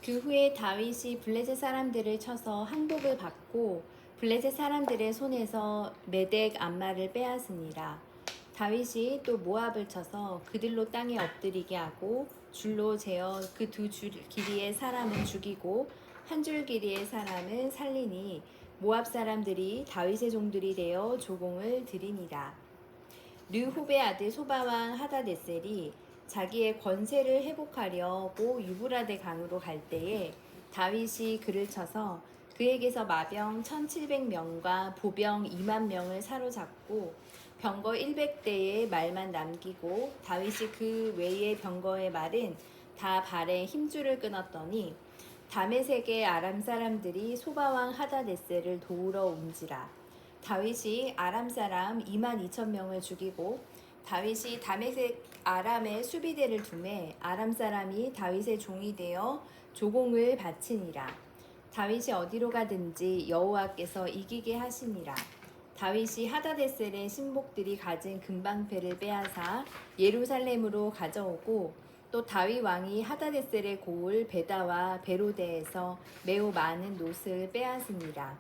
그 후에 다윗이 블레셋 사람들을 쳐서 항복을 받고 블레셋 사람들의 손에서 메덱 암마를 빼앗으니라. 다윗이 또 모압을 쳐서 그들로 땅에 엎드리게 하고 줄로 재어 그 두 줄 길이의 사람은 죽이고 한 줄 길이의 사람은 살리니 모압 사람들이 다윗의 종들이 되어 조공을 드리니라. 르홉의 아들 소바왕 하다데셀이 자기의 권세를 회복하려고 유브라데 강으로 갈 때에 다윗이 그를 쳐서 그에게서 마병 1700명과 보병 2만 명을 사로잡고 병거 100대의 말만 남기고 다윗이 그 외의 병거의 말은 다 발에 힘줄을 끊었더니 다메섹의 아람 사람들이 소바왕 하다데셀을 도우러 온지라. 다윗이 아람 사람 2만 2천 명을 죽이고 다윗이 다메섹 아람의 수비대를 두매 아람 사람이 다윗의 종이 되어 조공을 바치니라. 다윗이 어디로 가든지 여호와께서 이기게 하시니라. 다윗이 하다데셀의 신복들이 가진 금방패를 빼앗아 예루살렘으로 가져오고 또 다윗 왕이 하다데셀의 고을 베다와 베로데에서 매우 많은 노스를 빼앗으니라.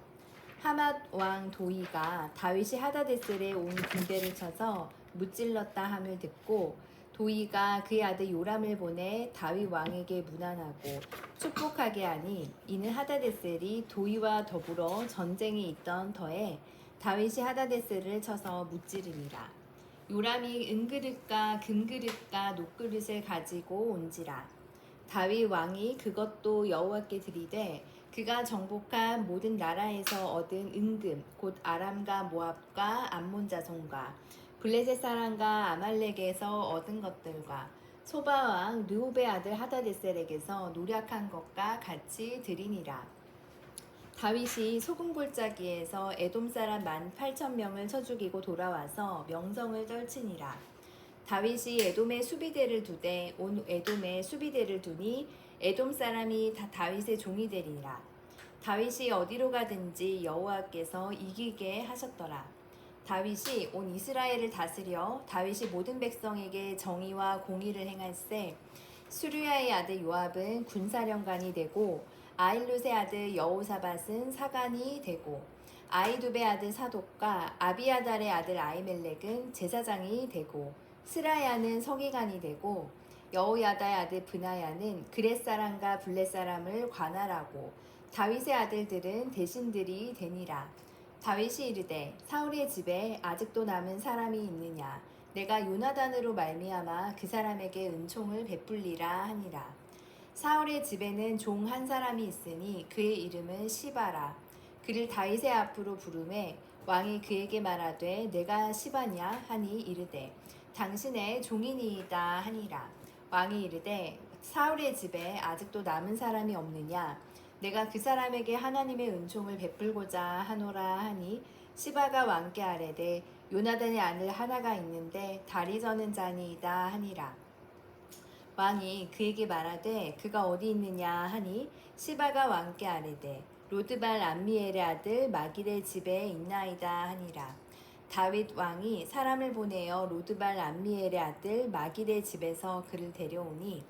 하맛 왕 도이가 다윗이 하다데셀에 온 군대를 쳐서 무찔렀다 함을 듣고 도이가 그의 아들 요람을 보내 다윗 왕에게 문안하고 축복하게 하니 이는 하다데셀이 도이와 더불어 전쟁에 있던 터에 다윗이 하다데셀을 쳐서 무찌르니라. 요람이 은그릇과 금그릇과 녹그릇을 가지고 온지라. 다윗 왕이 그것도 여호와께 드리되 그가 정복한 모든 나라에서 얻은 은금 곧 아람과 모압과 암몬 자손과 블레셋 사람과 아말렉에서 얻은 것들과 소바 왕 르홉의 아들 하다데셀에게서 노력한 것과 같이 드리니라. 다윗이 소금골짜기에서 에돔 사람 18,000명을 쳐 죽이고 돌아와서 명성을 떨치니라. 다윗이 에돔의 수비대를 두되 온 에돔의 수비대를 두니 에돔 사람이 다 다윗의 종이 되리라. 다윗이 어디로 가든지 여호와께서 이기게 하셨더라. 다윗이 온 이스라엘을 다스려 다윗이 모든 백성에게 정의와 공의를 행할세. 수르야의 아들 요압은 군사령관이 되고 아일룻의 아들 여호사밧은 사관이 되고 아이두베의 아들 사독과 아비아달의 아들 아이멜렉은 제사장이 되고 스라야는 서기관이 되고 여호야다의 아들 브나야는 그렛 사람과 블렛 사람을 관할하고 다윗의 아들들은 대신들이 되니라. 다윗이 이르되 사울의 집에 아직도 남은 사람이 있느냐 내가 요나단으로 말미암아 그 사람에게 은총을 베풀리라 하니라. 사울의 집에는 종 한 사람이 있으니 그의 이름은 시바라. 그를 다윗의 앞으로 부르매 왕이 그에게 말하되 내가 시바냐 하니 이르되 당신의 종이니이다 하니라. 왕이 이르되 사울의 집에 아직도 남은 사람이 없느냐 내가 그 사람에게 하나님의 은총을 베풀고자 하노라 하니 시바가 왕께 아뢰되 요나단의 아들 하나가 있는데 다리 저는 자니이다 하니라. 왕이 그에게 말하되 그가 어디 있느냐 하니 시바가 왕께 아뢰되 로드발 암미엘의 아들 마길의 집에 있나이다 하니라. 다윗 왕이 사람을 보내어 로드발 암미엘의 아들 마길의 집에서 그를 데려오니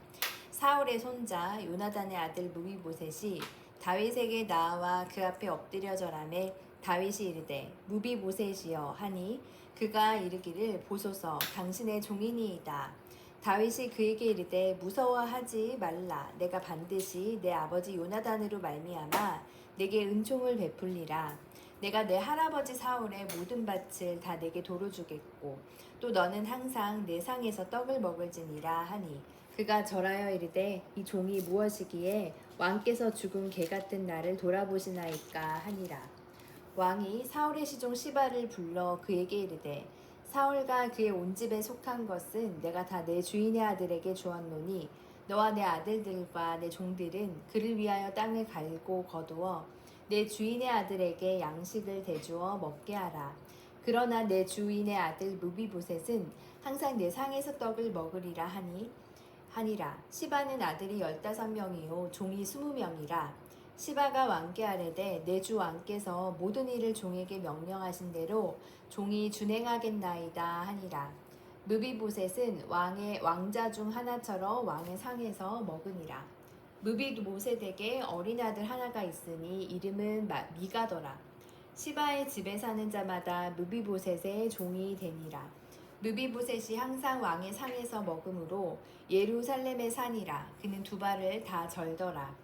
사울의 손자 요나단의 아들 무비보셋이 다윗에게 나와 그 앞에 엎드려 절하매 다윗이 이르되 무비보셋이여 하니 그가 이르기를 보소서 당신의 종이니이다. 다윗이 그에게 이르되 무서워하지 말라. 내가 반드시 내 아버지 요나단으로 말미암아 내게 은총을 베풀리라. 내가 내 할아버지 사울의 모든 밭을 다 내게 도로 주겠고 또 너는 항상 내 상에서 떡을 먹을지니라 하니 그가 절하여 이르되 이 종이 무엇이기에 왕께서 죽은 개 같은 나를 돌아보시나이까 하니라. 왕이 사울의 시종 시바를 불러 그에게 이르되 사울과 그의 온 집에 속한 것은 내가 다 내 주인의 아들에게 주었노니 너와 내 아들들과 내 종들은 그를 위하여 땅을 갈고 거두어 내 주인의 아들에게 양식을 대주어 먹게 하라. 그러나 내 주인의 아들 무비보셋은 항상 내 상에서 떡을 먹으리라 하니라. 시바는 아들이 15명이요 종이 20명이라. 시바가 왕께 아뢰되 내 주 왕께서 모든 일을 종에게 명령하신 대로 종이 준행하겠나이다 하니라. 무비보셋은 왕의 왕자 중 하나처럼 왕의 상에서 먹으니라. 무비보셋에게 어린 아들 하나가 있으니 이름은 미가더라. 시바의 집에 사는 자마다 무비보셋의 종이 되니라. 무비보셋이 항상 왕의 상에서 먹으므로 예루살렘에 사니라. 그는 두 발을 다 절더라.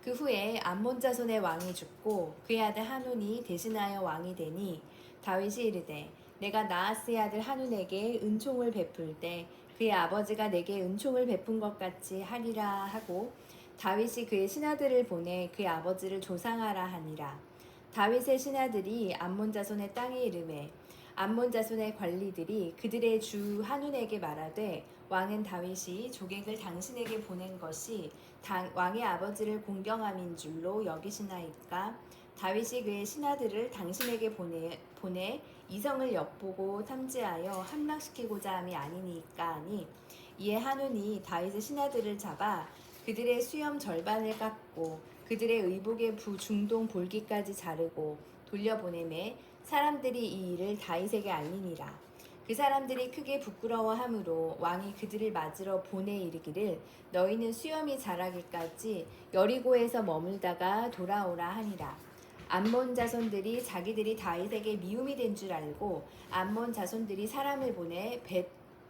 그 후에 암몬 자손의 왕이 죽고 그의 아들 하논이 대신하여 왕이 되니 다윗이 이르되 내가 나하스의 아들 하논에게 은총을 베풀 때 그의 아버지가 내게 은총을 베푼 것 같이 하리라 하고 다윗이 그의 신하들을 보내 그의 아버지를 조상하라 하니라. 다윗의 신하들이 암몬 자손의 땅에 이르매 암몬 자손의 관리들이 그들의 주 하눈에게 말하되 왕은 다윗이 조객을 당신에게 보낸 것이 왕의 아버지를 공경함인 줄로 여기시나이까. 다윗이 그의 신하들을 당신에게 보내 이성을 엿보고 탐지하여 함락시키고자 함이 아니니까 하니 이에 하눈이 다윗의 신하들을 잡아 그들의 수염 절반을 깎고 그들의 의복의 중동 볼기까지 자르고 돌려보내매 사람들이 이 일을 다윗에게 알리니라. 그 사람들이 크게 부끄러워하므로 왕이 그들을 맞으러 보내 이르기를 너희는 수염이 자라기까지 여리고에서 머물다가 돌아오라 하니라. 암몬 자손들이 자기들이 다윗에게 미움이 된 줄 알고 암몬 자손들이 사람을 보내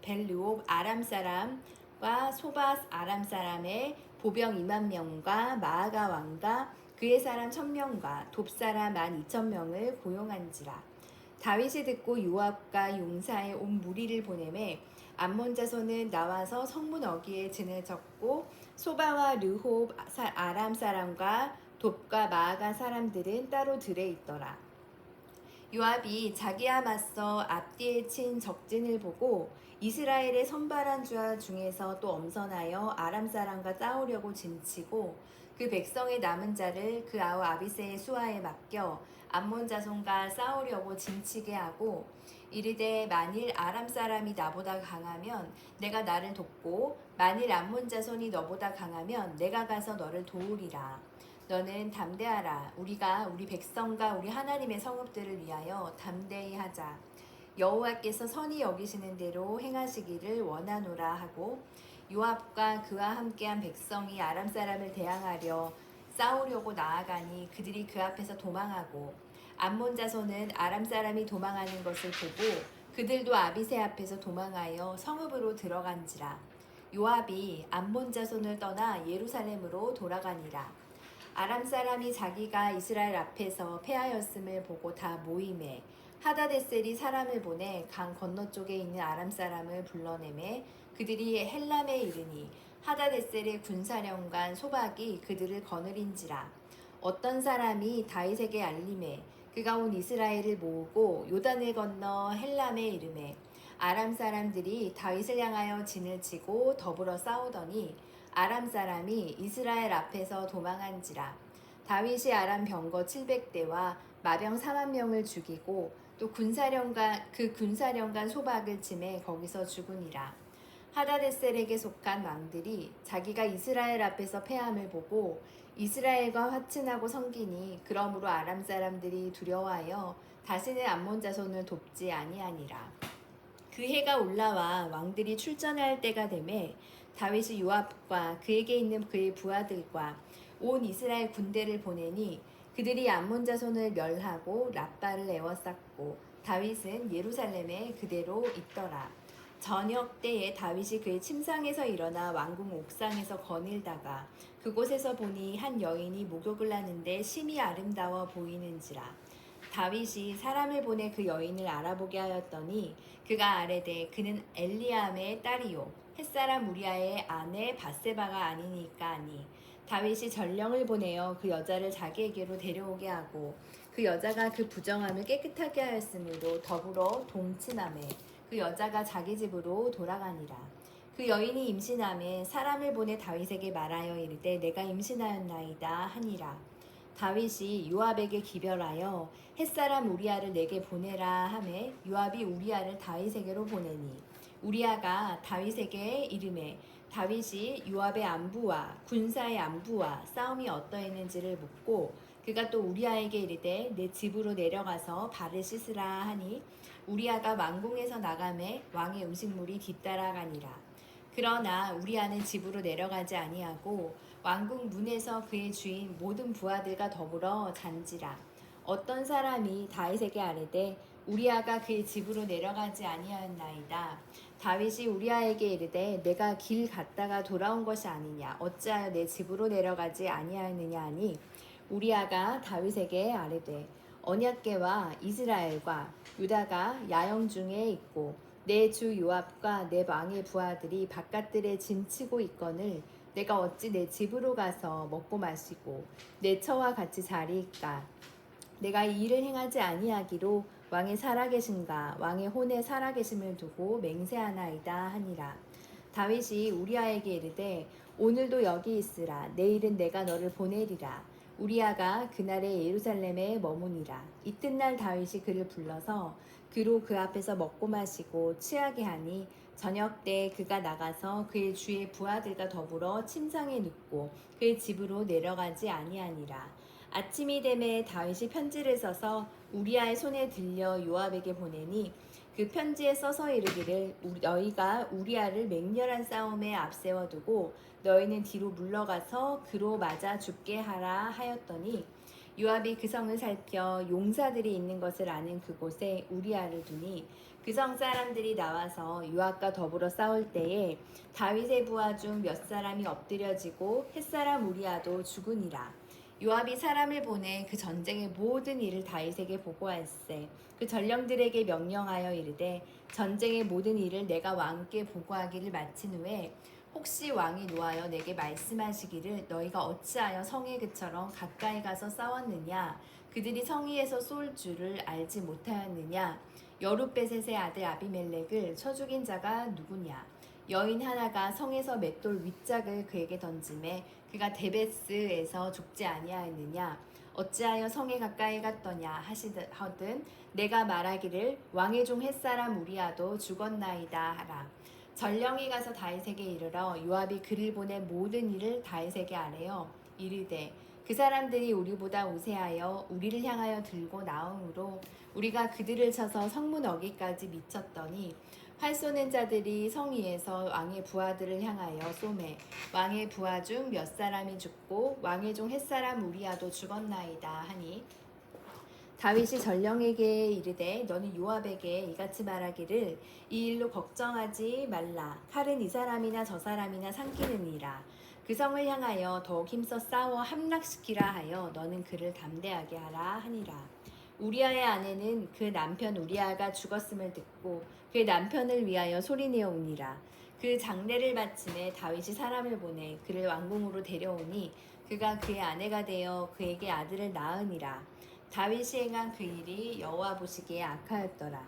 벨르옵 아람 사람과 소바 아람 사람의 보병 2만 명과 마아가 왕과 그의 사람 1000명과 돕 사람 12,000명을 고용한지라. 다윗이 듣고 요압과 용사의 온 무리를 보내매 암몬 자손은 나와서 성문 어귀에 진을 쳤고 소바와 르홉 아람 사람과 돕과 마아가 사람들은 따로 들에 있더라. 요압이 자기와 맞서 앞뒤에 친 적진을 보고 이스라엘의 선발한 자 중에서 또 엄선하여 아람 사람과 싸우려고 진치고 그 백성의 남은 자를 그 아우 아비새의 수하에 맡겨 암몬 자손과 싸우려고 진치게 하고 이르되 만일 아람 사람이 나보다 강하면 내가 나를 돕고 만일 암몬 자손이 너보다 강하면 내가 가서 너를 도우리라. 너는 담대하라. 우리가 우리 백성과 우리 하나님의 성읍들을 위하여 담대히 하자. 여호와께서 선히 여기시는 대로 행하시기를 원하노라 하고 요압과 그와 함께한 백성이 아람 사람을 대항하려 싸우려고 나아가니 그들이 그 앞에서 도망하고 암몬 자손은 아람 사람이 도망하는 것을 보고 그들도 아비새 앞에서 도망하여 성읍으로 들어간지라. 요압이 암몬 자손을 떠나 예루살렘으로 돌아가니라. 아람 사람이 자기가 이스라엘 앞에서 패하였음을 보고 다 모임에 하다데셀이 사람을 보내 강 건너쪽에 있는 아람 사람을 불러내매 그들이 헬람에 이르니 하다데셀의 군사령관 소박이 그들을 거느린지라. 어떤 사람이 다윗에게 알림해 그가 온 이스라엘을 모으고 요단을 건너 헬람에 이르매 아람 사람들이 다윗을 향하여 진을 치고 더불어 싸우더니 아람 사람이 이스라엘 앞에서 도망한지라. 다윗이 아람 병거 700대와 마병 4만 명을 죽이고 또 군사령관 소박을 치매 거기서 죽으니라. 하다데셀에게 속한 왕들이 자기가 이스라엘 앞에서 패함을 보고 이스라엘과 화친하고 성기니 그러므로 아람 사람들이 두려워하여 다시는 암몬 자손을 돕지 아니하니라. 그 해가 올라와 왕들이 출전할 때가 되매 다윗이 요압과 그에게 있는 그의 부하들과 온 이스라엘 군대를 보내니 그들이 암몬 자손을 멸하고 랍바를 에워쌌고 다윗은 예루살렘에 그대로 있더라. 저녁 때에 다윗이 그의 침상에서 일어나 왕궁 옥상에서 거닐다가 그곳에서 보니 한 여인이 목욕을 하는데 심히 아름다워 보이는지라. 다윗이 사람을 보내 그 여인을 알아보게 하였더니 그가 아뢰되 그는 엘리암의 딸이요 햇사람 우리아의 아내 밧세바가 아니니까 하니 다윗이 전령을 보내어 그 여자를 자기에게로 데려오게 하고 그 여자가 그 부정함을 깨끗하게 하였으므로 더불어 동침하매 그 여자가 자기 집으로 돌아가니라. 그 여인이 임신함에 사람을 보내 다윗에게 말하여 이르되 내가 임신하였나이다 하니라. 다윗이 요압에게 기별하여 햇사람 우리아를 내게 보내라 하매 요압이 우리아를 다윗에게로 보내니 우리아가 다윗에게 이르매 다윗이 요압의 안부와 군사의 안부와 싸움이 어떠했는지를 묻고 그가 또 우리아에게 이르되 내 집으로 내려가서 발을 씻으라 하니 우리아가 왕궁에서 나가매 왕의 음식물이 뒤따라가니라. 그러나 우리아는 집으로 내려가지 아니하고 왕궁 문에서 그의 주인 모든 부하들과 더불어 잔지라. 어떤 사람이 다윗에게 아뢰되 우리아가 그의 집으로 내려가지 아니하였나이다. 다윗이 우리아에게 이르되 내가 길 갔다가 돌아온 것이 아니냐 어찌하여 내 집으로 내려가지 아니하였느냐 하니 우리아가 다윗에게 아뢰되 언약궤와 이스라엘과 유다가 야영 중에 있고 내 주 요압과 내 왕의 부하들이 바깥들에 짐치고 있거늘 내가 어찌 내 집으로 가서 먹고 마시고 내 처와 같이 자리이까. 내가 이 일을 행하지 아니하기로 왕의 살아계신가 왕의 혼에 살아계심을 두고 맹세하나이다 하니라. 다윗이 우리아에게 이르되 오늘도 여기 있으라. 내일은 내가 너를 보내리라. 우리아가 그날에 예루살렘에 머무니라. 이튿날 다윗이 그를 불러서 그로 그 앞에서 먹고 마시고 취하게 하니 저녁 때 그가 나가서 그의 주의 부하들과 더불어 침상에 눕고 그의 집으로 내려가지 아니하니라. 아침이 되매 다윗이 편지를 써서 우리아의 손에 들려 요압에게 보내니 그 편지에 써서 이르기를 너희가 우리아를 맹렬한 싸움에 앞세워 두고 너희는 뒤로 물러가서 그로 맞아 죽게 하라 하였더니 요압이 그 성을 살펴 용사들이 있는 것을 아는 그곳에 우리아를 두니 그 성 사람들이 나와서 요압과 더불어 싸울 때에 다윗의 부하 중 몇 사람이 엎드려지고 햇사람 우리아도 죽으니라. 요압이 사람을 보내 그 전쟁의 모든 일을 다윗에게 보고할세. 그 전령들에게 명령하여 이르되 전쟁의 모든 일을 내가 왕께 보고하기를 마친 후에 혹시 왕이 노하여 내게 말씀하시기를 너희가 어찌하여 성에 그처럼 가까이 가서 싸웠느냐 그들이 성위에서 쏠 줄을 알지 못하였느냐 여룻베셋의 아들 아비멜렉을 쳐 죽인 자가 누구냐 여인 하나가 성에서 맷돌 윗짝을 그에게 던짐에 그가 데베스에서 죽지 아니하였느냐 어찌하여 성에 가까이 갔더냐 하시거든 내가 말하기를 왕의 종 햇사람 우리아도 죽었나이다 하라. 전령이 가서 다윗에게 이르러 요압이 그를 보내 모든 일을 다윗에게 아뢰어 이르되 그 사람들이 우리보다 우세하여 우리를 향하여 들고 나오므로 우리가 그들을 쳐서 성문 어기까지 미쳤더니 활 쏘는 자들이 성 위에서 왕의 부하들을 향하여 쏘매 왕의 부하 중 몇 사람이 죽고 왕의 종 햇사람 우리아도 죽었나이다 하니 다윗이 전령에게 이르되 너는 요압에게 이같이 말하기를 이 일로 걱정하지 말라. 칼은 이 사람이나 저 사람이나 삼키느니라. 그 성을 향하여 더욱 힘써 싸워 함락시키라 하여 너는 그를 담대하게 하라 하니라. 우리아의 아내는 그 남편 우리아가 죽었음을 듣고 그 남편을 위하여 소리내어 우니라. 그 장례를 마침에 다윗이 사람을 보내 그를 왕궁으로 데려오니 그가 그의 아내가 되어 그에게 아들을 낳으니라. 다윗이 행한 그 일이 여호와 보시기에 악하였더라.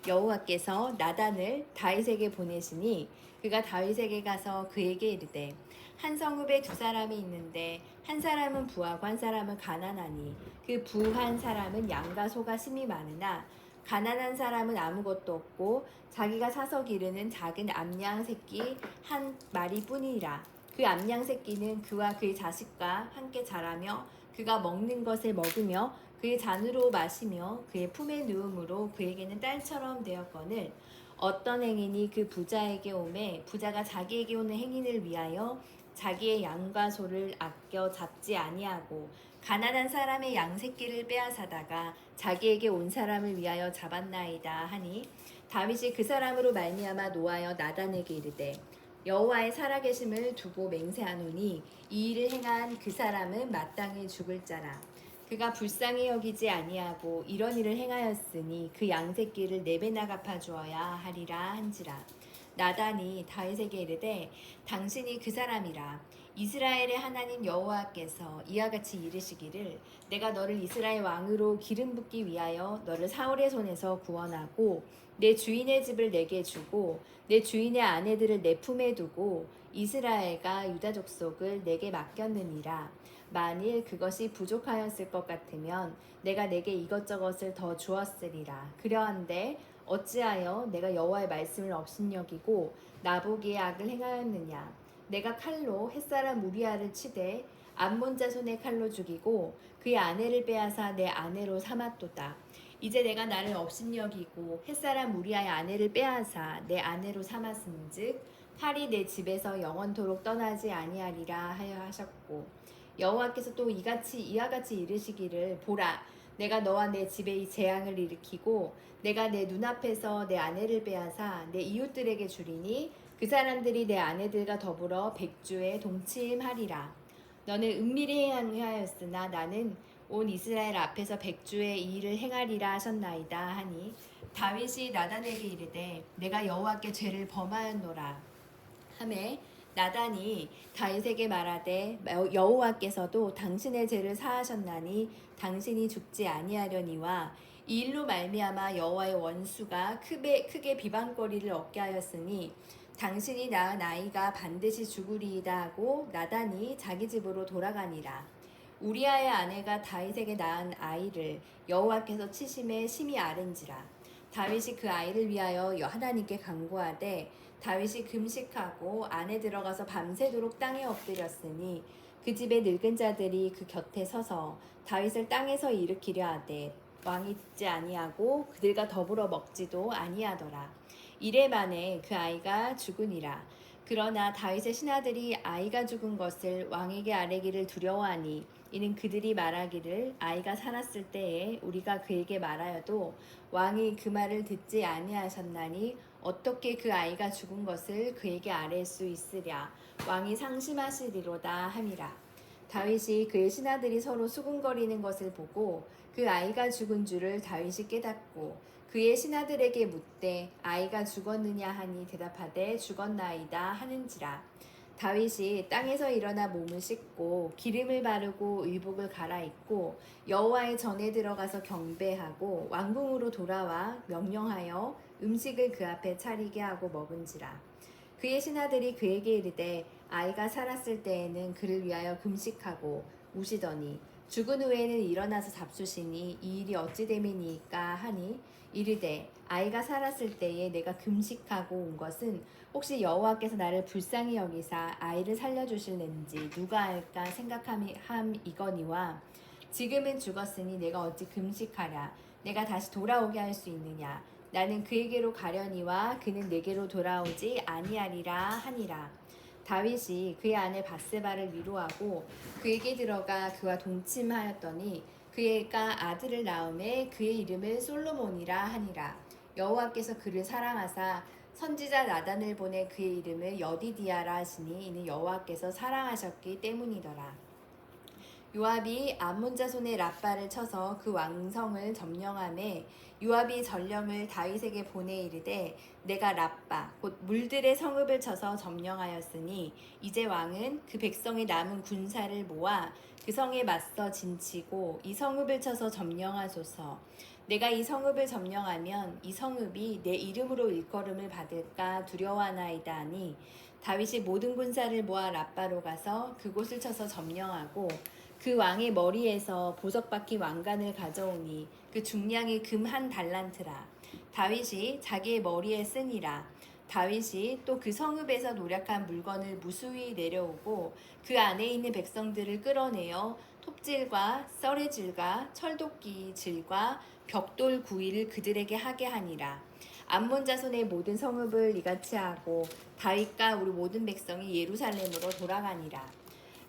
여호와께서 나단을 다윗에게 보내시니 그가 다윗에게 가서 그에게 이르되 한 성읍에 두 사람이 있는데 한 사람은 부하고 한 사람은 가난하니 그 부한 사람은 양과 소가 심이 많으나 가난한 사람은 아무것도 없고 자기가 사서 기르는 작은 암양 새끼 한 마리뿐이라. 그 암양 새끼는 그와 그의 자식과 함께 자라며 그가 먹는 것을 먹으며 그의 잔으로 마시며 그의 품에 누움으로 그에게는 딸처럼 되었거늘 어떤 행인이 그 부자에게 오매 부자가 자기에게 오는 행인을 위하여 자기의 양과 소를 아껴 잡지 아니하고 가난한 사람의 양 새끼를 빼앗아다가 자기에게 온 사람을 위하여 잡았나이다 하니 다윗이 그 사람으로 말미암아 노하여 나단에게 이르되 여호와의 살아계심을 두고 맹세하노니 이 일을 행한 그 사람은 마땅히 죽을 자라. 그가 불쌍히 여기지 아니하고 이런 일을 행하였으니 그 양새끼를 네 배나 갚아주어야 하리라 한지라. 나단이 다윗에게 이르되 당신이 그 사람이라. 이스라엘의 하나님 여호와께서 이와 같이 이르시기를 내가 너를 이스라엘 왕으로 기름 붓기 위하여 너를 사울의 손에서 구원하고 내 주인의 집을 내게 주고 내 주인의 아내들을 내 품에 두고 이스라엘과 유다 족속을 내게 맡겼느니라. 만일 그것이 부족하였을 것 같으면 내가 내게 이것저것을 더 주었으리라. 그러한데 어찌하여 내가 여호와의 말씀을 업신여기고 나보기에 악을 행하였느냐. 내가 칼로 햇사람 우리아를 치되 암몬 자손의 칼로 죽이고 그의 아내를 빼앗아 내 아내로 삼았도다. 이제 내가 나를 업신여기고 햇사람 우리아의 아내를 빼앗아 내 아내로 삼았은즉 칼이 내 집에서 영원토록 떠나지 아니하리라 하여 하셨고 여호와께서 또 이와 같이 이르시기를 보라 내가 너와 내 집에 이 재앙을 일으키고 내가 내 눈앞에서 내 아내를 빼앗아 내 이웃들에게 주리니 그 사람들이 내 아내들과 더불어 백주에 동침하리라. 너는 은밀히 행하였으나 나는 온 이스라엘 앞에서 백주의 이 일을 행하리라 하셨나이다 하니 다윗이 나단에게 이르되 내가 여호와께 죄를 범하였노라 하매 나단이 다윗에게 말하되 여호와께서도 당신의 죄를 사하셨나니 당신이 죽지 아니하려니와 이 일로 말미암아 여호와의 원수가 크게 비방거리를 얻게 하였으니 당신이 낳은 아이가 반드시 죽으리이다 하고 나단이 자기 집으로 돌아가니라. 우리아의 아내가 다윗에게 낳은 아이를 여호와께서 치심에 심히 아른지라. 다윗이 그 아이를 위하여 하나님께 간구하되 다윗이 금식하고 안에 들어가서 밤새도록 땅에 엎드렸으니 그 집의 늙은 자들이 그 곁에 서서 다윗을 땅에서 일으키려 하되 왕이 듣지 아니하고 그들과 더불어 먹지도 아니하더라. 이래 만에 그 아이가 죽으니라. 그러나 다윗의 신하들이 아이가 죽은 것을 왕에게 아뢰기를 두려워하니 이는 그들이 말하기를 아이가 살았을 때에 우리가 그에게 말하여도 왕이 그 말을 듣지 아니하셨나니 어떻게 그 아이가 죽은 것을 그에게 아뢰 수 있으랴 왕이 상심하시리로다 함이라. 다윗이 그의 신하들이 서로 수군거리는 것을 보고 그 아이가 죽은 줄을 다윗이 깨닫고 그의 신하들에게 묻되 아이가 죽었느냐 하니 대답하되 죽었나이다 하는지라. 다윗이 땅에서 일어나 몸을 씻고 기름을 바르고 의복을 갈아입고 여호와의 전에 들어가서 경배하고 왕궁으로 돌아와 명령하여 음식을 그 앞에 차리게 하고 먹은지라. 그의 신하들이 그에게 이르되 아이가 살았을 때에는 그를 위하여 금식하고 우시더니 죽은 후에는 일어나서 잡수시니 이 일이 어찌 됨이니까 하니 이르되 아이가 살았을 때에 내가 금식하고 온 것은 혹시 여호와께서 나를 불쌍히 여기사 아이를 살려주실는지 누가 알까 생각함이거니와 지금은 죽었으니 내가 어찌 금식하랴 내가 다시 돌아오게 할 수 있느냐 나는 그에게로 가려니와 그는 내게로 돌아오지 아니하리라 하니라. 다윗이 그의 아내 바세바를 위로하고 그에게 들어가 그와 동침하였더니 그가 아들을 낳음에 그의 이름을 솔로몬이라 하니라. 여호와께서 그를 사랑하사 선지자 나단을 보내 그의 이름을 여디디아라 하시니 이는 여호와께서 사랑하셨기 때문이더라. 요압이 암몬 자손의 랍바를 쳐서 그 왕성을 점령하매 요압이 전령을 다윗에게 보내 이르되 내가 랍바 곧 물들의 성읍을 쳐서 점령하였으니 이제 왕은 그 백성의 남은 군사를 모아 그 성에 맞서 진치고 이 성읍을 쳐서 점령하소서. 내가 이 성읍을 점령하면 이 성읍이 내 이름으로 일컬음을 받을까 두려워하나이다 하니 다윗이 모든 군사를 모아 랍바로 가서 그곳을 쳐서 점령하고 그 왕의 머리에서 보석 박힌 왕관을 가져오니 그 중량이 금 한 달란트라. 다윗이 자기의 머리에 쓰니라. 다윗이 또 그 성읍에서 노력한 물건을 무수히 내려오고 그 안에 있는 백성들을 끌어내어 톱질과 썰의질과 철도끼질과 벽돌 구이를 그들에게 하게 하니라. 암몬 자손의 모든 성읍을 이같이 하고 다윗과 우리 모든 백성이 예루살렘으로 돌아가니라.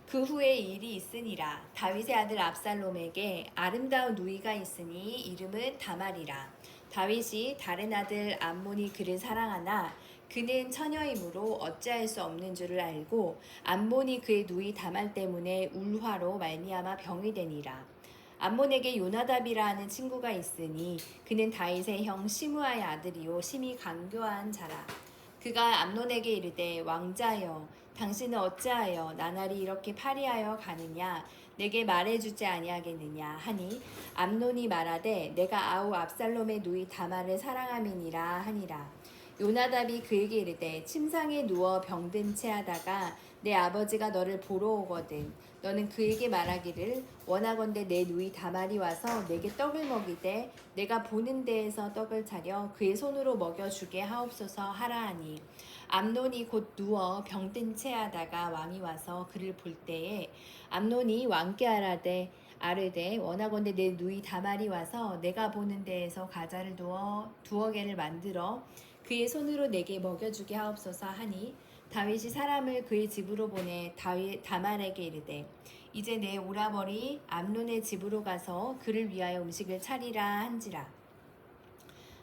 그 후에 일이 있으니라. 다윗의 아들 압살롬에게 아름다운 누이가 있으니 이름은 다말이라. 다윗이 다른 아들 암몬이 그를 사랑하나 그는 처녀이므로 어찌할 수 없는 줄을 알고 암몬이 그의 누이 다말 때문에 울화로 말미암아 병이 되니라. 암몬에게 요나답이라 하는 친구가 있으니 그는 다윗의 형 시므아의 아들이요 심히 간교한 자라. 그가 암논에게 이르되 왕자여 당신은 어찌하여 나날이 이렇게 파리하여 가느냐 내게 말해주지 아니하겠느냐 하니 암논이 말하되 내가 아우 압살롬의 누이 다말을 사랑함이니라 하니라. 요나답이 그에게 이르되 침상에 누워 병든 채 하다가 내 아버지가 너를 보러 오거든 너는 그에게 말하기를 원하건대 내 누이 다말이 와서 내게 떡을 먹이되 내가 보는 데에서 떡을 차려 그의 손으로 먹여주게 하옵소서 하라 하니 암논이 곧 누워 병든 채 하다가 왕이 와서 그를 볼 때에 암논이 왕께 아르되 원하건대 내 누이 다말이 와서 내가 보는 데에서 가자를 두어 개를 만들어 그의 손으로 내게 먹여주게 하옵소서 하니 다윗이 사람을 그의 집으로 보내 다말에게 이르되 이제 내 오라버니 암논의 집으로 가서 그를 위하여 음식을 차리라 한지라.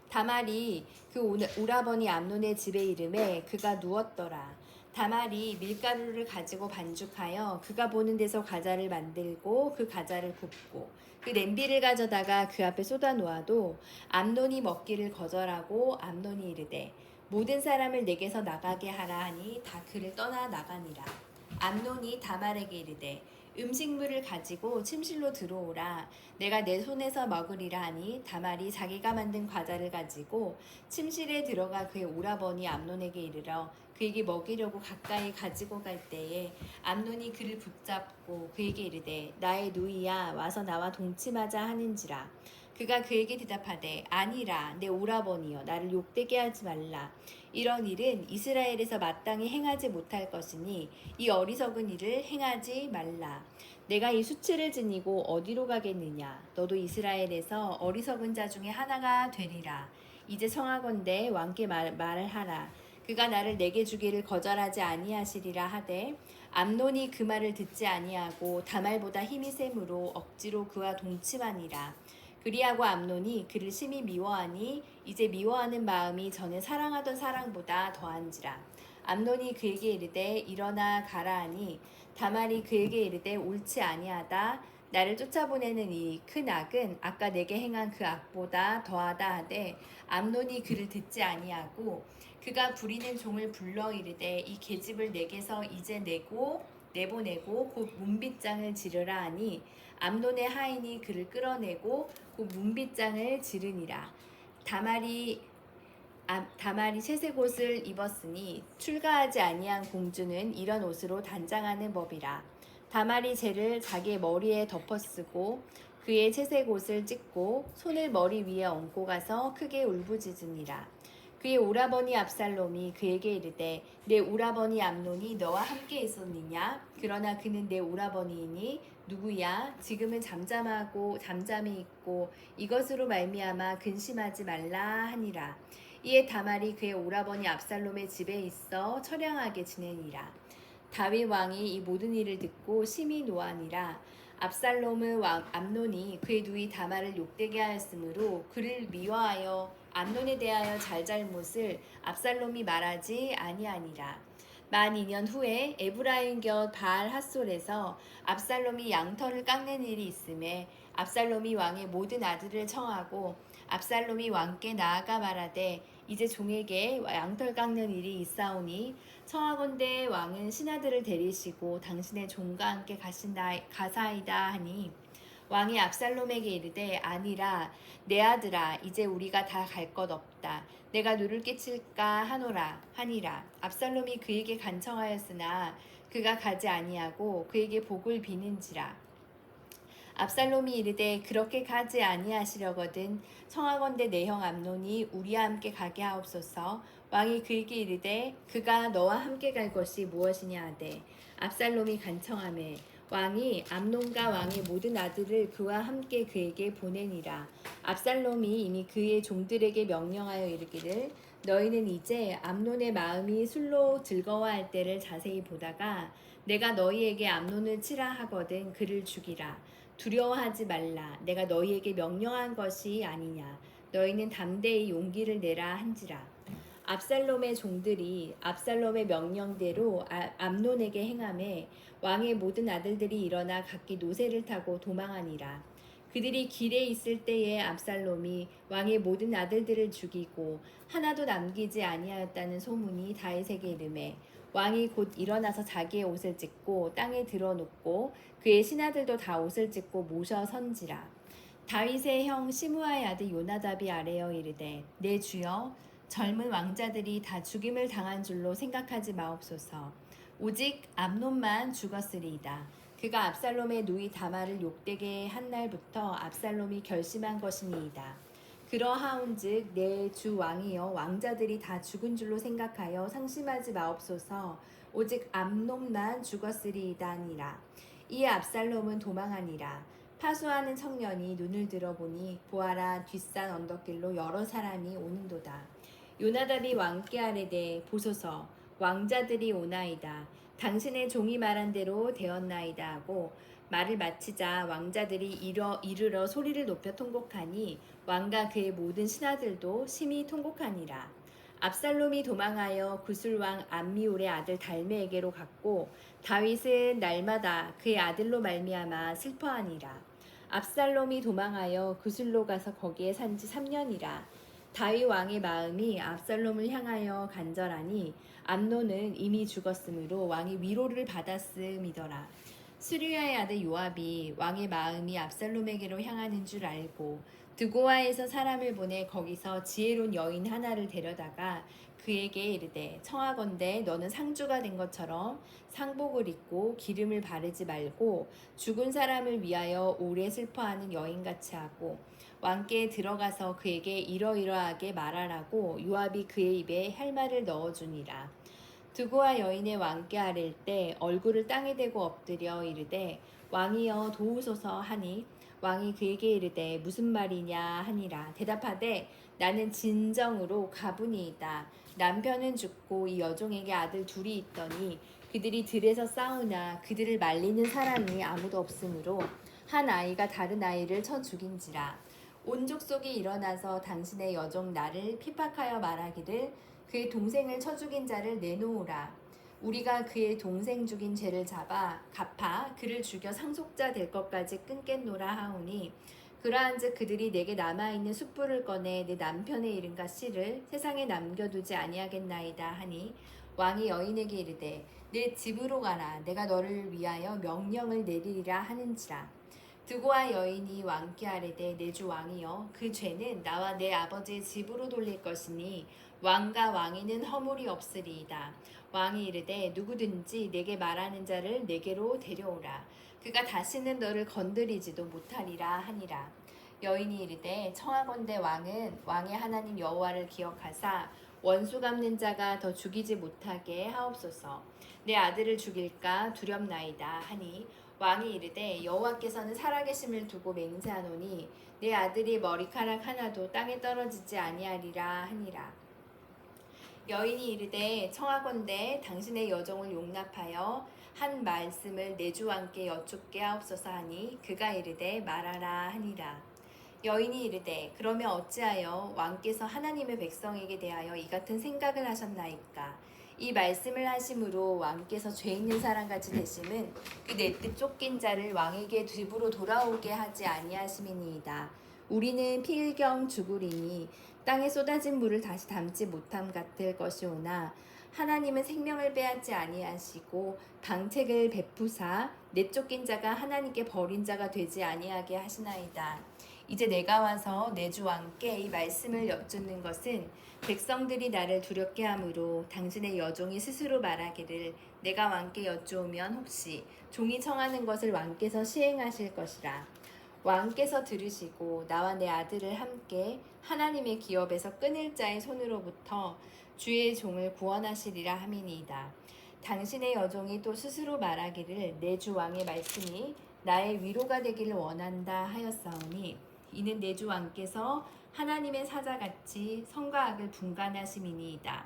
다말이 그 오라버니 암논의 집에 이름에 그가 누웠더라. 다말이 밀가루를 가지고 반죽하여 그가 보는 데서 과자를 만들고 그 과자를 굽고 그 냄비를 가져다가 그 앞에 쏟아 놓아도 암논이 먹기를 거절하고 암논이 이르되 모든 사람을 내게서 나가게 하라 하니 다 그를 떠나 나가니라. 암논이 다말에게 이르되 음식물을 가지고 침실로 들어오라. 내가 내 손에서 먹으리라 하니 다말이 자기가 만든 과자를 가지고 침실에 들어가 그의 오라버니 암논에게 이르러 그에게 먹이려고 가까이 가지고 갈 때에 암논이 그를 붙잡고 그에게 이르되 나의 누이야 와서 나와 동침하자 하는지라. 그가 그에게 대답하되 아니라 내 오라버니여 나를 욕되게 하지 말라. 이런 일은 이스라엘에서 마땅히 행하지 못할 것이니 이 어리석은 일을 행하지 말라. 내가 이 수치를 지니고 어디로 가겠느냐. 너도 이스라엘에서 어리석은 자 중에 하나가 되리라. 이제 청하건대 왕께 말하라. 그가 나를 내게 주기를 거절하지 아니하시리라 하되 암논이 그 말을 듣지 아니하고 다말보다 힘이 셈으로 억지로 그와 동침하니라. 그리하고 암논이 그를 심히 미워하니 이제 미워하는 마음이 전에 사랑하던 사랑보다 더한지라. 암논이 그에게 이르되 일어나 가라 하니 다말이 그에게 이르되 옳지 아니하다. 나를 쫓아보내는 이 큰 악은 아까 내게 행한 그 악보다 더하다 하되 암논이 그를 듣지 아니하고 그가 부리는 종을 불러 이르되 이 계집을 내게서 이제 내보내고 곧 문빗장을 지르라 하니 암논의 하인이 그를 끌어내고 곧 문빗장을 지르니라. 다말이 채색 옷을 입었으니 출가하지 아니한 공주는 이런 옷으로 단장하는 법이라. 다말이 쟤를 자기의 머리에 덮어쓰고 그의 채색 옷을 찢고 손을 머리 위에 얹고 가서 크게 울부짖으니라. 그의 오라버니 압살롬이 그에게 이르되 내 오라버니 암논이 너와 함께 있었느냐? 그러나 그는 내 오라버니이니 누구야? 지금은 잠잠히 있고 이것으로 말미암아 근심하지 말라 하니라. 이에 다말이 그의 오라버니 압살롬의 집에 있어 처량하게 지내니라. 다윗 왕이 이 모든 일을 듣고 심히 노하니라. 압살롬의 왕 암논이 그의 누이 다말을 욕되게 하였으므로 그를 미워하여 암논에 대하여 잘잘못을 압살롬이 말하지 아니하니라. 만 2년 후에 에브라임 곁 바알 핫솔에서 압살롬이 양털을 깎는 일이 있음에 압살롬이 왕의 모든 아들을 청하고 압살롬이 왕께 나아가 말하되 이제 종에게 양털 깎는 일이 있사오니 청하건대 왕은 신하들을 데리시고 당신의 종과 함께 가사이다 하니 왕이 압살롬에게 이르되 아니라 내 아들아 이제 우리가 다 갈 것 없다. 내가 누를 끼칠까 하니라. 압살롬이 그에게 간청하였으나 그가 가지 아니하고 그에게 복을 비는지라. 압살롬이 이르되 그렇게 가지 아니하시려거든 청하건대 내 형 암논이 우리와 함께 가게 하옵소서. 왕이 그에게 이르되 그가 너와 함께 갈 것이 무엇이냐 하되 압살롬이 간청하매 왕이 암논과 왕의 모든 아들을 그와 함께 그에게 보내니라. 압살롬이 이미 그의 종들에게 명령하여 이르기를 너희는 이제 암논의 마음이 술로 즐거워할 때를 자세히 보다가 내가 너희에게 암논을 치라 하거든 그를 죽이라. 두려워하지 말라. 내가 너희에게 명령한 것이 아니냐. 너희는 담대히 용기를 내라 한지라. 압살롬의 종들이 압살롬의 명령대로 암논에게 행하매 왕의 모든 아들들이 일어나 각기 노새를 타고 도망하니라. 그들이 길에 있을 때에 압살롬이 왕의 모든 아들들을 죽이고 하나도 남기지 아니하였다는 소문이 다윗에게 이르매 왕이 곧 일어나서 자기의 옷을 찢고 땅에 드러눕고 그의 신하들도 다 옷을 찢고 모셔 선지라. 다윗의 형 시므아의 아들 요나답이 아뢰어 이르되 내 주여 젊은 왕자들이 다 죽임을 당한 줄로 생각하지 마옵소서. 오직 암논만 죽었으리이다. 그가 압살롬의 누이 다말을 욕되게 한 날부터 압살롬이 결심한 것이니이다. 그러하온즉 내 주 왕이여 왕자들이 다 죽은 줄로 생각하여 상심하지 마옵소서. 오직 암논만 죽었으리이다니라. 이에 압살롬은 도망하니라. 파수하는 청년이 눈을 들어보니 보아라 뒷산 언덕길로 여러 사람이 오는도다. 요나답이 왕께 아뢰되 보소서 왕자들이 오나이다. 당신의 종이 말한 대로 되었나이다 하고 말을 마치자 왕자들이 이르러 소리를 높여 통곡하니 왕과 그의 모든 신하들도 심히 통곡하니라. 압살롬이 도망하여 구술왕 암미올의 아들 달메에게로 갔고 다윗은 날마다 그의 아들로 말미암아 슬퍼하니라. 압살롬이 도망하여 구술로 가서 거기에 산지 3년이라. 다윗 왕의 마음이 압살롬을 향하여 간절하니 암논은 이미 죽었으므로 왕이 위로를 받았음이더라. 스루야의 아들 요압이 왕의 마음이 압살롬에게로 향하는 줄 알고 드고아에서 사람을 보내 거기서 지혜로운 여인 하나를 데려다가 그에게 이르되 청하건대 너는 상주가 된 것처럼 상복을 입고 기름을 바르지 말고 죽은 사람을 위하여 오래 슬퍼하는 여인같이 하고 왕께 들어가서 그에게 이러이러하게 말하라고 요압이 그의 입에 할 말을 넣어주니라. 드고아 여인의 왕께 아랠 때 얼굴을 땅에 대고 엎드려 이르되 왕이여 도우소서 하니 왕이 그에게 이르되 무슨 말이냐 하니라. 대답하되 나는 진정으로 가분이이다. 남편은 죽고 이 여종에게 아들 둘이 있더니 그들이 들에서 싸우나 그들을 말리는 사람이 아무도 없으므로 한 아이가 다른 아이를 쳐 죽인지라. 온 족속이 일어나서 당신의 여종 나를 핍박하여 말하기를 그의 동생을 쳐 죽인 자를 내놓으라. 우리가 그의 동생 죽인 죄를 잡아 갚아 그를 죽여 상속자 될 것까지 끊겠노라 하오니 그러한즉 그들이 내게 남아있는 숯불을 꺼내 내 남편의 이름과 씨를 세상에 남겨두지 아니하겠나이다 하니 왕이 여인에게 이르되 내 집으로 가라. 내가 너를 위하여 명령을 내리리라 하는지라. 드고아 여인이 왕께 아뢰되 내 주 왕이여 그 죄는 나와 내 아버지의 집으로 돌릴 것이니 왕과 왕위는 허물이 없으리이다. 왕이 이르되 누구든지 내게 말하는 자를 내게로 데려오라. 그가 다시는 너를 건드리지도 못하리라 하니라. 여인이 이르되 청하건대 왕은 왕의 하나님 여호와를 기억하사 원수 갚는 자가 더 죽이지 못하게 하옵소서. 내 아들을 죽일까 두렵나이다 하니 왕이 이르되 여호와께서는 살아계심을 두고 맹세하노니 내 아들이 머리카락 하나도 땅에 떨어지지 아니하리라 하니라. 여인이 이르되 청하건대 당신의 여종을 용납하여 한 말씀을 내 주 왕께 여쭙게 하옵소서 하니 그가 이르되 말하라 하니라. 여인이 이르되 그러면 어찌하여 왕께서 하나님의 백성에게 대하여 이 같은 생각을 하셨나이까. 이 말씀을 하심으로 왕께서 죄 있는 사람같이 되심은 그 내 뜻 쫓긴 자를 왕에게 집으로 돌아오게 하지 아니하심이니이다. 우리는 필경 죽으리니 땅에 쏟아진 물을 다시 담지 못함 같을 것이오나 하나님은 생명을 빼앗지 아니하시고 방책을 베푸사 내쫓긴 자가 하나님께 버린 자가 되지 아니하게 하시나이다. 이제 내가 와서 내 주 왕께 이 말씀을 여쭙는 것은 백성들이 나를 두렵게 하므로 당신의 여종이 스스로 말하기를 내가 왕께 여쭈오면 혹시 종이 청하는 것을 왕께서 시행하실 것이라. 왕께서 들으시고 나와 내 아들을 함께 하나님의 기업에서 끊을 자의 손으로부터 주의 종을 구원하시리라 함이니이다. 당신의 여종이 또 스스로 말하기를 내 주 왕의 말씀이 나의 위로가 되기를 원한다 하였사오니 이는 내 주 왕께서 하나님의 사자같이 선과 악을 분간하심이니이다.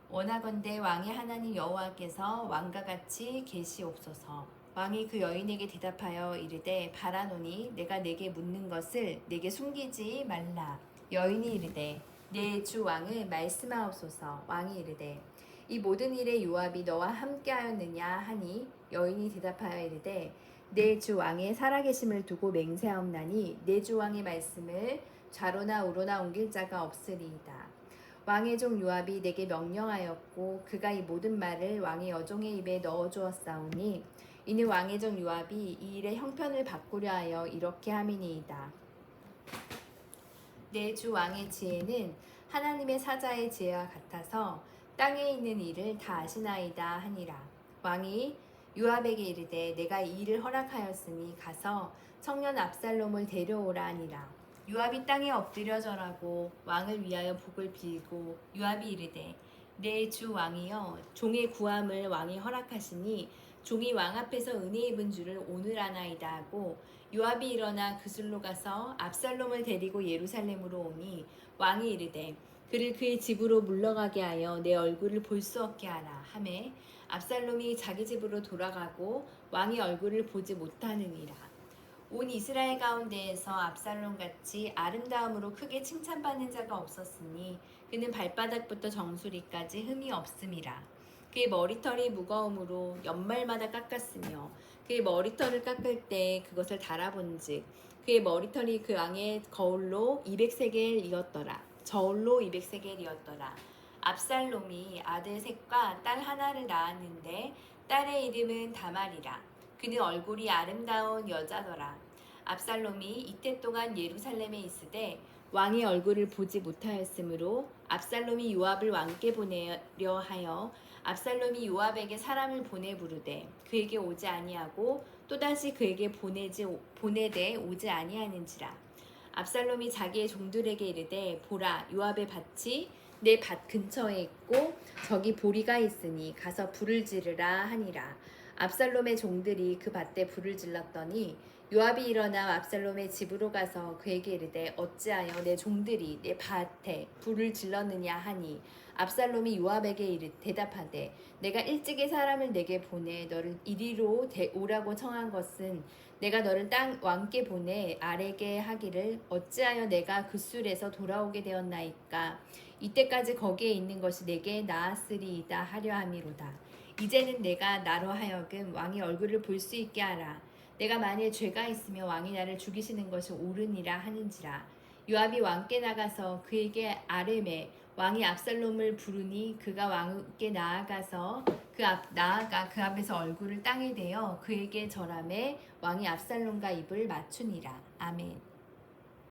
원하건대 왕의 하나님 여호와께서 왕과 같이 계시옵소서. 왕이 그 여인에게 대답하여 이르되 바라노니 내가 내게 묻는 것을 내게 숨기지 말라. 여인이 이르되 내 주 왕을 말씀하옵소서. 왕이 이르되 이 모든 일에 요압이 너와 함께하였느냐 하니 여인이 대답하여 이르되 내 주 왕의 살아계심을 두고 맹세하옵나니 내 주 왕의 말씀을 좌로나 우로나 옮길 자가 없으리이다. 왕의 종 요압이 내게 명령하였고 그가 이 모든 말을 왕의 여종의 입에 넣어주었사오니 이는 왕의 종 요압이 이 일의 형편을 바꾸려 하여 이렇게 함이니이다. 내 주 왕의 지혜는 하나님의 사자의 지혜와 같아서 땅에 있는 일을 다 아시나이다 하니라. 왕이 요압에게 이르되 내가 이 일을 허락하였으니 가서 청년 압살롬을 데려오라 하니라. 요압이 땅에 엎드려 절하고 왕을 위하여 복을 빌고 요압이 이르되 내 주 왕이여 종의 구함을 왕이 허락하시니 종이 왕 앞에서 은혜 입은 줄을 오늘 아나이다 하고 요압이 일어나 그술로 가서 압살롬을 데리고 예루살렘으로 오니 왕이 이르되 그를 그의 집으로 물러가게 하여 내 얼굴을 볼 수 없게 하라 하매 압살롬이 자기 집으로 돌아가고 왕의 얼굴을 보지 못하느니라. 온 이스라엘 가운데에서 압살롬 같이 아름다움으로 크게 칭찬받는 자가 없었으니 그는 발바닥부터 정수리까지 흠이 없음이라. 그의 머리털이 무거움으로 연말마다 깎았으며 그의 머리털을 깎을 때 그것을 달아본즉 그의 머리털이 그 왕의 거울로 200세겔이었더라. 저울로 200세겔이었더라. 압살롬이 아들 셋과 딸 하나를 낳았는데 딸의 이름은 다말이라. 그는 얼굴이 아름다운 여자더라. 압살롬이 이때 동안 예루살렘에 있으되 왕의 얼굴을 보지 못하였으므로 압살롬이 요압을 왕께 보내려 하여 압살롬이 요압에게 사람을 보내 부르되 그에게 오지 아니하고 또다시 그에게 보내되 오지 아니하는지라. 압살롬이 자기의 종들에게 이르되 보라 요압의 밭이 내 밭 근처에 있고 저기 보리가 있으니 가서 불을 지르라 하니라. 압살롬의 종들이 그 밭에 불을 질렀더니 요압이 일어나 압살롬의 집으로 가서 그에게 이르되 어찌하여 내 종들이 내 밭에 불을 질렀느냐 하니 압살롬이 요압에게 대답하되 내가 일찍이 사람을 내게 보내 너를 이리로 오라고 청한 것은 내가 너를 땅 왕께 보내 아래게 하기를 어찌하여 내가 그 술에서 돌아오게 되었나이까 이때까지 거기에 있는 것이 내게 나았으리이다 하려 함이로다. 이제는 내가 나로 하여금 왕의 얼굴을 볼 수 있게 하라. 내가 만일 죄가 있으며 왕이 나를 죽이시는 것이 옳으니라 하는지라. 요압이 왕께 나가서 그에게 아뢰매 왕이 압살롬을 부르니 그가 왕께 나아가 그 앞에서 얼굴을 땅에 대어 그에게 절하매 왕이 압살롬과 입을 맞추니라. 아멘.